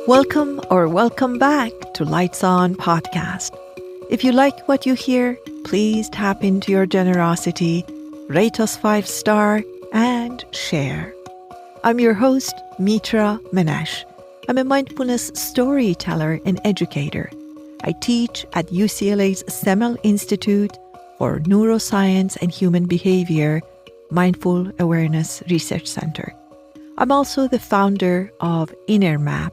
Welcome back to Lights On Podcast. If you like what you hear, please tap into your generosity, rate us 5-star, and share. I'm your host, Mitra, Manesh. I'm a mindfulness storyteller and educator. I teach at UCLA's Semel Institute for Neuroscience and Human Behavior Mindful Awareness Research Center. I'm also the founder of INNERMAP,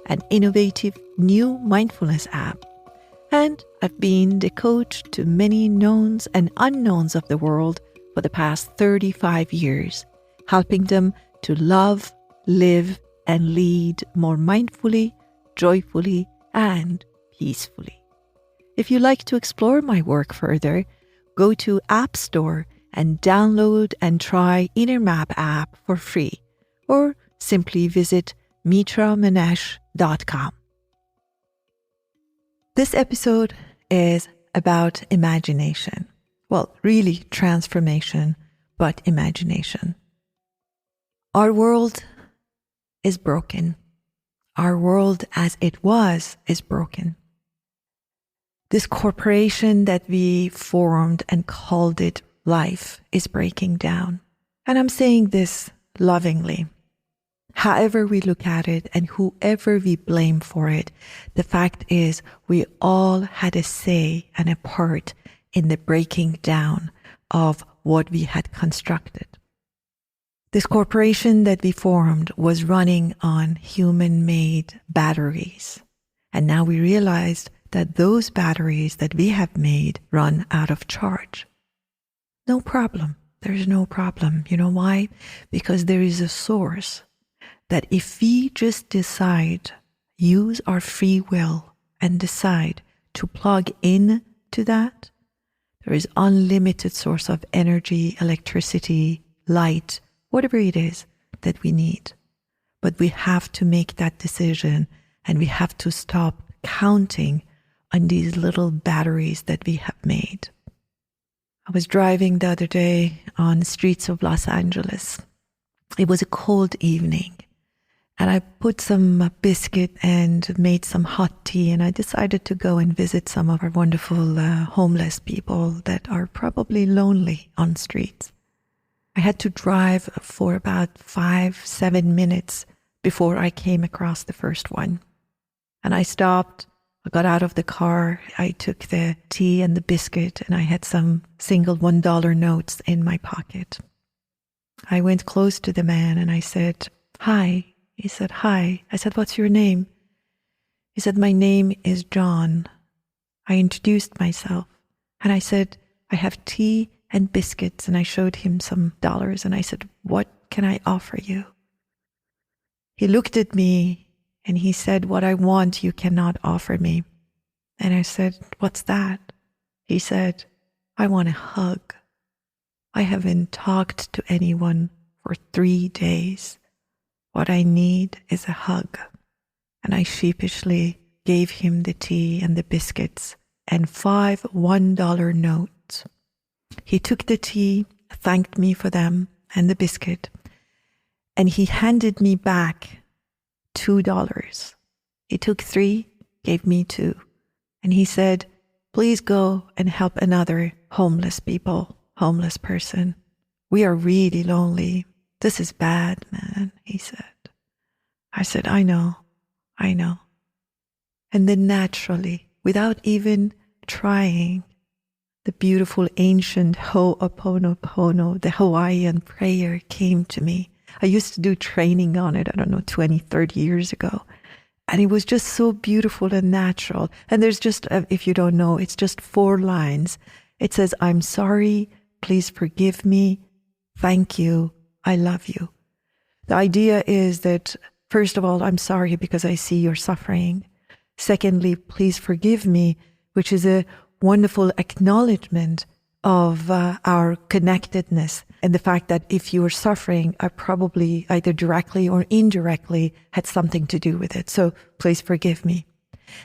an innovative new mindfulness app. And I've been the coach to many knowns and unknowns of the world for the past 35 years, helping them to love, live, and lead more mindfully, joyfully, and peacefully. If you like to explore my work further, go to App Store and download and try INNERMAP app for free, or simply visit mitramanesh.com. This episode is about imagination. Well, really transformation, but imagination. Our world is broken. Our world as it was is broken. This corporation that we formed and called it life is breaking down. And I'm saying this lovingly. However we look at it and whoever we blame for it, the fact is we all had a say and a part in the breaking down of what we had constructed. This corporation that we formed was running on human-made batteries. And now we realized that those batteries that we have made run out of charge. No problem. There's no problem. You know why? Because there is a source that if we just decide, use our free will and decide to plug in to that, there is unlimited source of energy, electricity, light, whatever it is that we need. But we have to make that decision and we have to stop counting on these little batteries that we have made. I was driving the other day on the streets of Los Angeles. It was a cold evening. And I put some biscuit and made some hot tea, and I decided to go and visit some of our wonderful homeless people that are probably lonely on streets. I had to drive for about 5-7 minutes before I came across the first one. And I stopped, I got out of the car, I took the tea and the biscuit, and I had some single $1 notes in my pocket. I went close to the man and I said, "Hi." He said, "Hi." I said, "What's your name?" He said, "My name is John." I introduced myself and I said, "I have tea and biscuits," and I showed him some dollars and I said, "What can I offer you?" He looked at me and he said, "What I want you cannot offer me." And I said, "What's that?" He said, "I want a hug. I haven't talked to anyone for 3 days. What I need is a hug." And I sheepishly gave him the tea and the biscuits and 5 $1 notes. He took the tea, thanked me for them and the biscuit, and he handed me back $2. He took 3, gave me 2, and he said, "Please go and help another homeless person. We are really lonely. This is bad, man," he said. I said, I know. And then naturally, without even trying, the beautiful ancient Ho'oponopono, the Hawaiian prayer, came to me. I used to do training on it, 20, 30 years ago. And it was just so beautiful and natural. And there's just, if you don't know, it's just 4 lines. It says, "I'm sorry, please forgive me, thank you, I love you." The idea is that, first of all, I'm sorry because I see you're suffering. Secondly, please forgive me, which is a wonderful acknowledgement of our connectedness and the fact that if you were suffering, I probably either directly or indirectly had something to do with it. So please forgive me.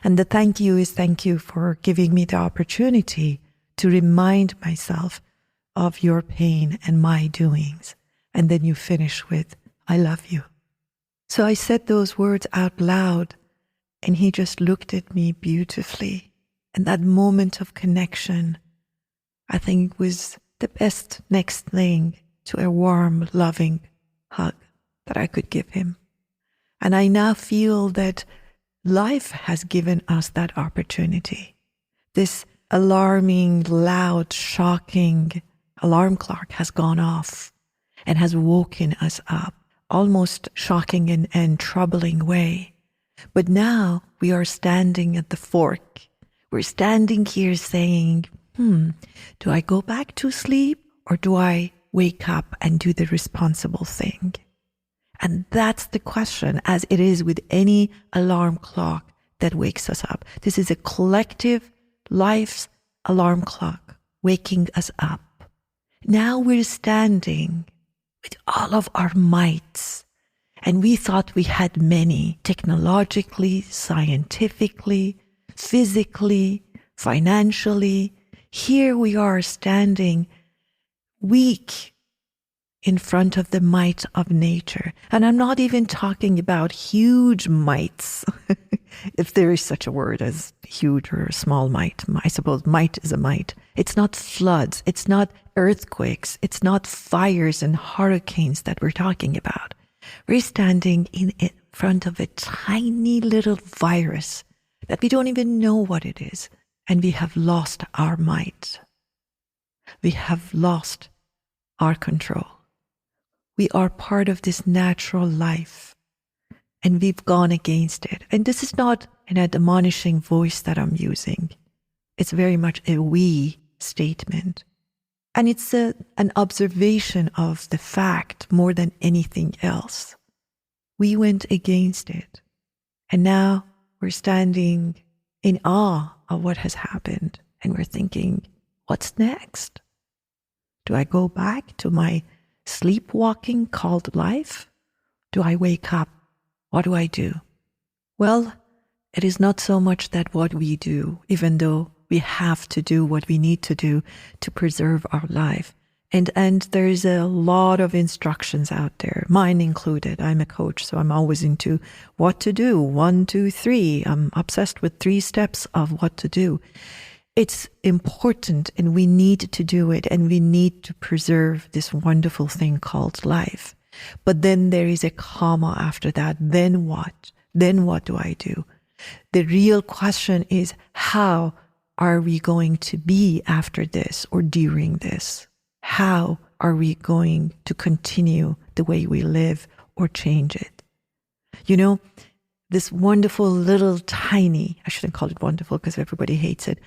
And the thank you is thank you for giving me the opportunity to remind myself of your pain and my doings. And then you finish with, I love you. So I said those words out loud And he just looked at me beautifully. And that moment of connection, I think, was the best next thing to a warm, loving hug that I could give him. And I now feel that life has given us that opportunity. This alarming, loud, shocking alarm clock has gone off and has woken us up, almost shocking and troubling way. But now we are standing at the fork. We're standing here saying, do I go back to sleep or do I wake up and do the responsible thing? And that's the question, as it is with any alarm clock that wakes us up. This is a collective life's alarm clock waking us up. Now we're standing with all of our mights, and we thought we had many, technologically, scientifically, physically, financially. Here we are standing weak in front of the might of nature. And I'm not even talking about huge mights, if there is such a word as huge or small might. I suppose might is a might. It's not floods. It's not earthquakes. It's not fires and hurricanes that we're talking about. We're standing in front of a tiny little virus that we don't even know what it is. And we have lost our might. We have lost our control. We are part of this natural life, and we've gone against it. And this is not an admonishing voice that I'm using. It's very much a we statement. And it's an observation of the fact more than anything else. We went against it. And now we're standing in awe of what has happened. And we're thinking, what's next? Do I go back to my sleepwalking called life? Do I wake up? What do I do? Well, it is not so much that what we do, even though we have to do what we need to do to preserve our life. And there's a lot of instructions out there, mine included. I'm a coach, so I'm always into what to do. 1, 2, 3. I'm obsessed with 3 steps of what to do. It's important, and we need to do it, and we need to preserve this wonderful thing called life. But then there is a comma after that. Then what? Then what do I do? The real question is, how are we going to be after this or during this? How are we going to continue the way we live or change it? You know, this wonderful little tiny, I shouldn't call it wonderful because everybody hates it.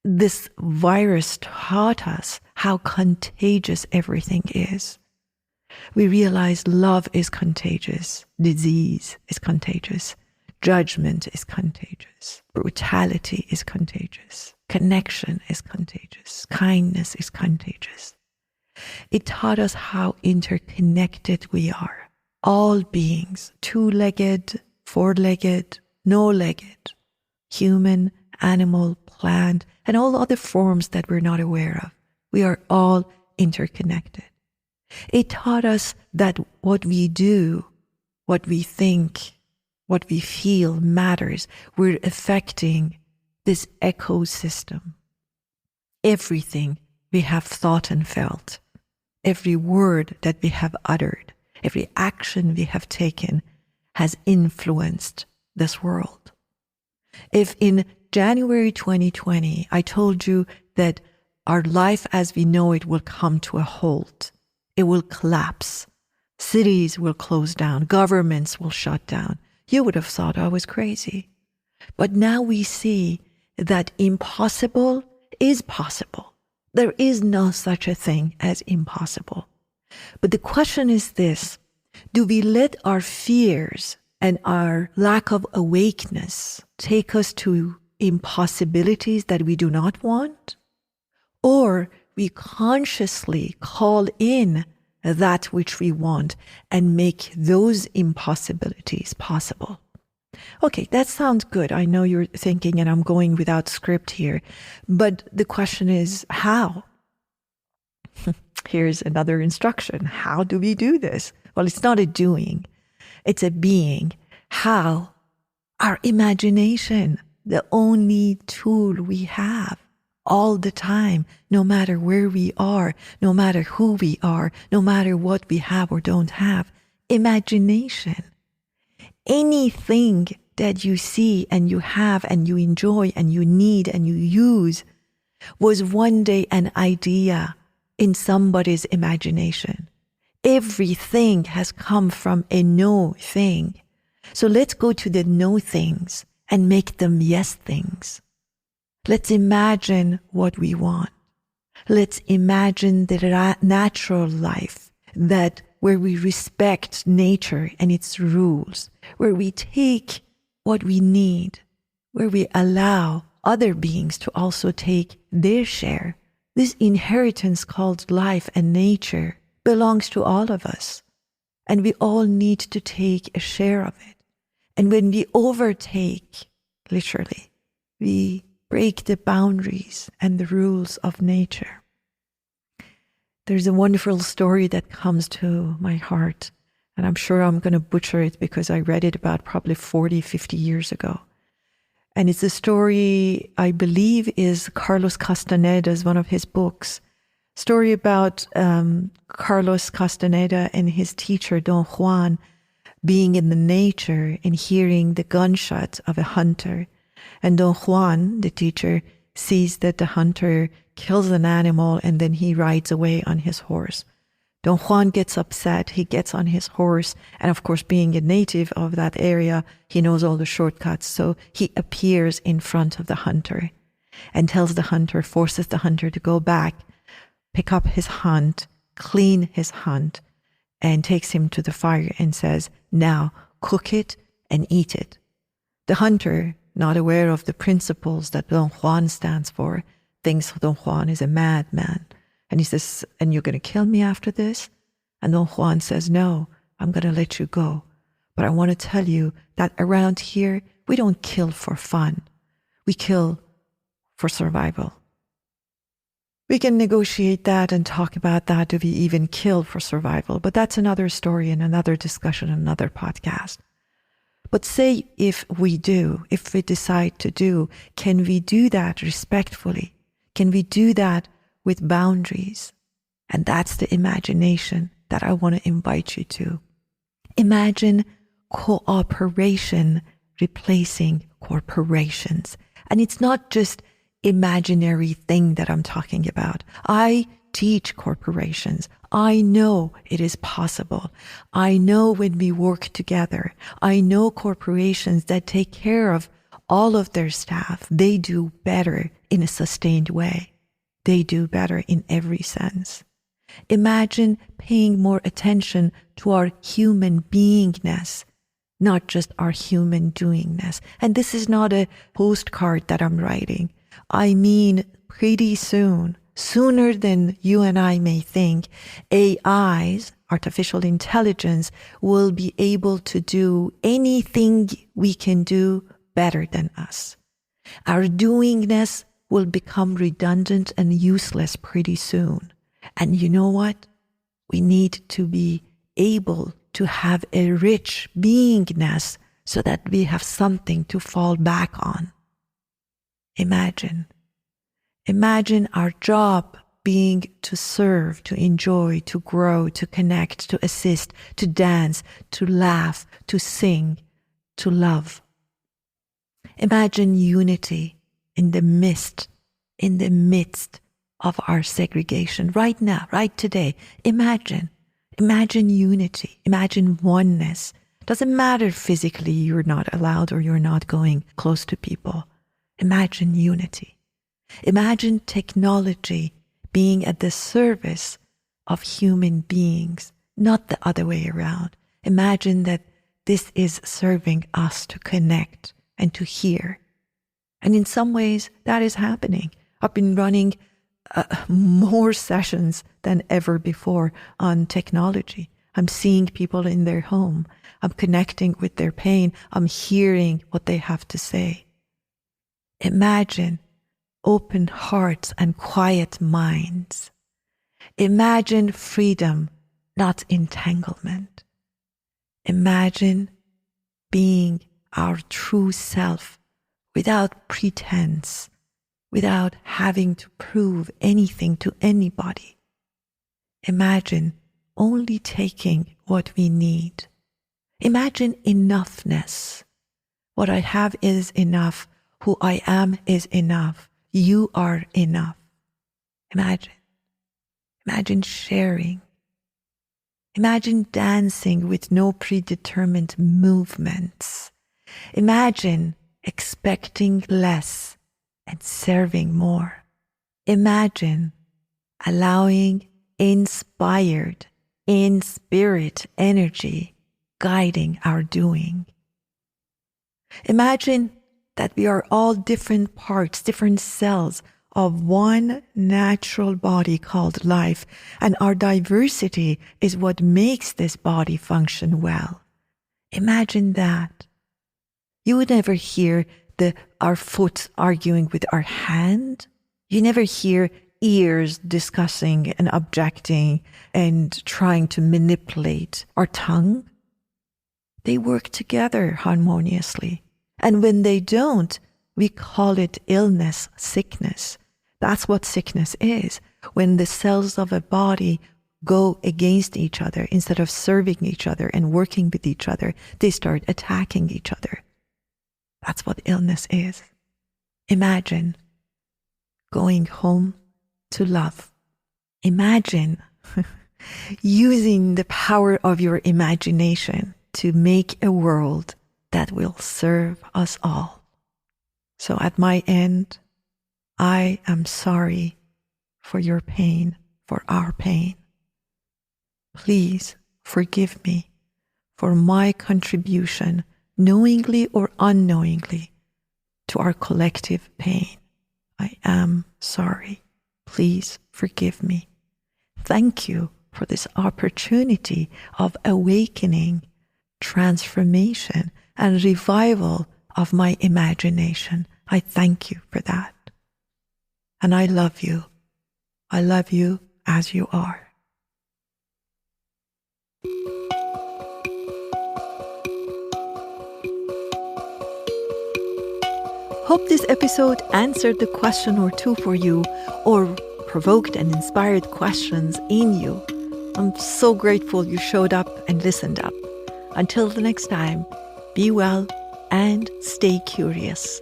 This virus taught us how contagious everything is. We realize love is contagious, disease is contagious, judgment is contagious, brutality is contagious, connection is contagious, kindness is contagious. It taught us how interconnected we are. All beings, 2-legged, 4-legged, no-legged, human, animal, plant, and all other forms that we're not aware of. We are all interconnected. It taught us that what we do, what we think, what we feel matters. We're affecting this ecosystem. Everything we have thought and felt, every word that we have uttered, every action we have taken has influenced this world. If in January 2020, I told you that our life as we know it will come to a halt, it will collapse, cities will close down, governments will shut down, you would have thought I was crazy. But now we see that impossible is possible. There is no such a thing as impossible. But the question is this: do we let our fears and our lack of awakeness take us to impossibilities that we do not want? Or we consciously call in that which we want and make those impossibilities possible? Okay, that sounds good. I know you're thinking, and I'm going without script here, but the question is how? Here's another instruction. How do we do this? Well, it's not a doing, it's a being. How? Our imagination, the only tool we have all the time, no matter where we are, no matter who we are, no matter what we have or don't have. Imagination. Anything that you see and you have and you enjoy and you need and you use was one day an idea in somebody's imagination. Everything has come from a no thing. So let's go to the no things and make them yes things. Let's imagine what we want. Let's imagine the natural life that where we respect nature and its rules, where we take what we need, where we allow other beings to also take their share. This inheritance called life and nature belongs to all of us, and we all need to take a share of it. And when we overtake, literally, we break the boundaries and the rules of nature. There's a wonderful story that comes to my heart, and I'm sure I'm going to butcher it because I read it about probably 40, 50 years ago. And it's a story, I believe, is Carlos Castaneda's, one of his books. Story about Carlos Castaneda and his teacher, Don Juan, being in the nature and hearing the gunshot of a hunter. And Don Juan, the teacher, sees that the hunter kills an animal and then he rides away on his horse. Don Juan gets upset. He gets on his horse. And of course, being a native of that area, he knows all the shortcuts. So he appears in front of the hunter and tells the hunter, forces the hunter to go back, pick up his hunt, clean his hunt, and takes him to the fire and says, now cook it and eat it. The hunter, not aware of the principles that Don Juan stands for, thinks Don Juan is a madman. And he says, and you're going to kill me after this? And Don Juan says, no, I'm going to let you go. But I want to tell you that around here, we don't kill for fun. We kill for survival. We can negotiate that and talk about that. Do we even kill for survival? But that's another story and another discussion, another podcast. But say if we do, if we decide to do, can we do that respectfully? Can we do that with boundaries? And that's the imagination that I want to invite you to. Imagine cooperation replacing corporations. And it's not just imaginary thing that I'm talking about. I teach corporations. I know it is possible. I know when we work together. I know corporations that take care of all of their staff, they do better in a sustained way. They do better in every sense. Imagine paying more attention to our human beingness, not just our human doingness. And this is not a postcard that I'm writing. I mean, pretty soon, sooner than you and I may think, AIs, artificial intelligence, will be able to do anything we can do better than us. Our doingness will become redundant and useless pretty soon. And you know what? We need to be able to have a rich beingness so that we have something to fall back on. Imagine our job being to serve, to enjoy, to grow, to connect, to assist, to dance, to laugh, to sing, to love. Imagine unity in the midst of our segregation right now, right today. Imagine unity, imagine oneness. Doesn't matter physically you're not allowed or you're not going close to people. Imagine unity. Imagine technology being at the service of human beings, not the other way around. Imagine that this is serving us to connect and to hear. And in some ways, that is happening. I've been running more sessions than ever before on technology. I'm seeing people in their home. I'm connecting with their pain. I'm hearing what they have to say. Imagine open hearts and quiet minds. Imagine freedom, not entanglement. Imagine being our true self without pretense, without having to prove anything to anybody. Imagine only taking what we need. Imagine enoughness. What I have is enough. Who I am is enough. You are enough. Imagine. Imagine sharing. Imagine dancing with no predetermined movements. Imagine expecting less and serving more. Imagine allowing inspired, in spirit energy guiding our doing. Imagine that we are all different parts, different cells of one natural body called life, and our diversity is what makes this body function well. Imagine that. You would never hear our foot arguing with our hand. You never hear ears discussing and objecting and trying to manipulate our tongue. They work together harmoniously. And when they don't, we call it illness, sickness. That's what sickness is. When the cells of a body go against each other, instead of serving each other and working with each other, they start attacking each other. That's what illness is. Imagine going home to love. Imagine using the power of your imagination to make a world that will serve us all. So at my end, I am sorry for your pain, for our pain. Please forgive me for my contribution, knowingly or unknowingly, to our collective pain. I am sorry. Please forgive me. Thank you for this opportunity of awakening, transformation, and revival of my imagination. I thank you for that. And I love you. I love you as you are. Hope this episode answered the question or two for you, or provoked and inspired questions in you. I'm so grateful you showed up and listened up. Until the next time, be well and stay curious.